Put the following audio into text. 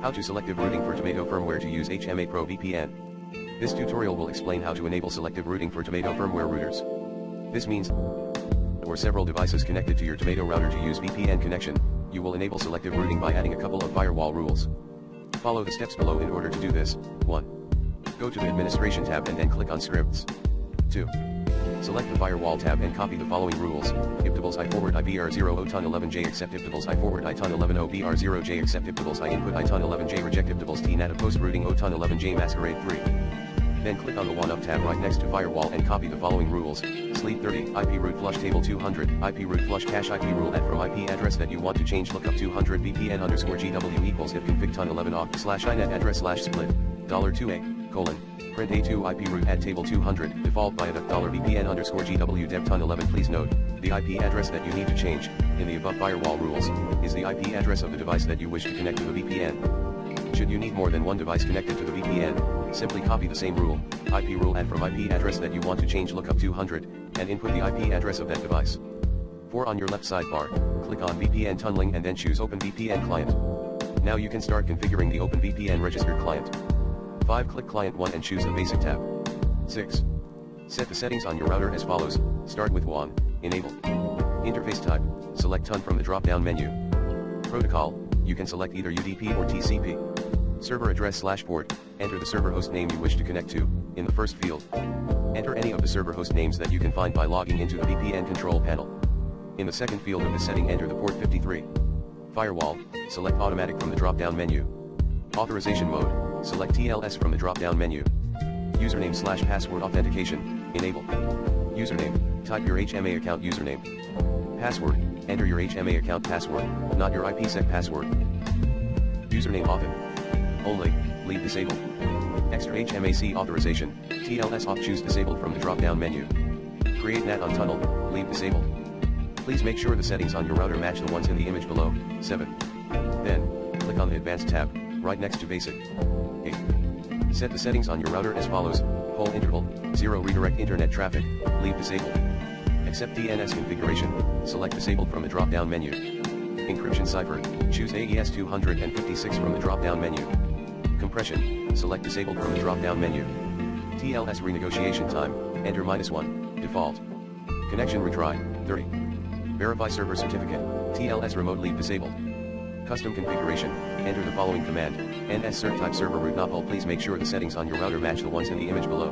How to selective routing for Tomato firmware to use HMA PRO VPN. This tutorial will explain how to enable selective routing for Tomato firmware routers. This means, or several devices connected to your Tomato router to use VPN connection, you will enable selective routing by adding a couple of firewall rules. Follow the steps below in order to do this. 1. Go to the Administration tab and then click on Scripts. 2. Select the Firewall tab and copy the following rules. If doubles I forward IBR0 OTON 11J accept if doubles I forward ITON 11 OBR0J accept if doubles I input ITON 11J reject if doubles T NAT post routing OTON 11J masquerade 3. Then click on the one up tab right next to Firewall and copy the following rules. Sleep 30, IP root flush table 200, IP root flush cache IP rule at from IP address that you want to change lookup 200 VPN underscore GW equals if config ton 11 oct slash inet address slash split, $2a, colon, print A2 IP root at table 200, default by $VPN underscore GW dev ton 11. Please note, the IP address that you need to change, in the above firewall rules, is the IP address of the device that you wish to connect to the VPN. Should you need more than one device connected to the VPN, simply copy the same rule, IP rule at from IP address that you want to change lookup 200, and input the IP address of that device. 4. On your left sidebar, click on VPN tunneling and then choose Open VPN Client. Now you can start configuring the Open VPN registered client. 5. Click Client 1 and choose the Basic tab. 6. Set the settings on your router as follows. Start with WAN, Enable. Interface type, select TUN from the drop-down menu. Protocol, you can select either UDP or TCP. Server address / port, enter the server host name you wish to connect to, in the first field. Enter any of the server host names that you can find by logging into the VPN control panel. In the second field of the setting enter the port 53. Firewall, select automatic from the drop-down menu. Authorization mode, select TLS from the drop-down menu. Username / password authentication, enable. Username, type your HMA account username. Password, enter your HMA account password, not your IPsec password. Username often. Only, leave disabled. Extra HMAC authorization, TLS off choose disabled from the drop-down menu. Create NAT on tunnel, leave disabled. Please make sure the settings on your router match the ones in the image below. 7. Then, click on the Advanced tab, right next to Basic. 8. Set the settings on your router as follows. Poll interval, 0 redirect internet traffic, leave disabled. Accept DNS configuration, select disabled from the drop-down menu. Encryption cipher, choose AES 256 from the drop-down menu. Compression, select disabled from the drop-down menu. TLS renegotiation time, enter -1, default. Connection retry, 30. Verify server certificate, TLS remote leave disabled. Custom configuration, enter the following command, nscert type server root not all. Please make sure the settings on your router match the ones in the image below.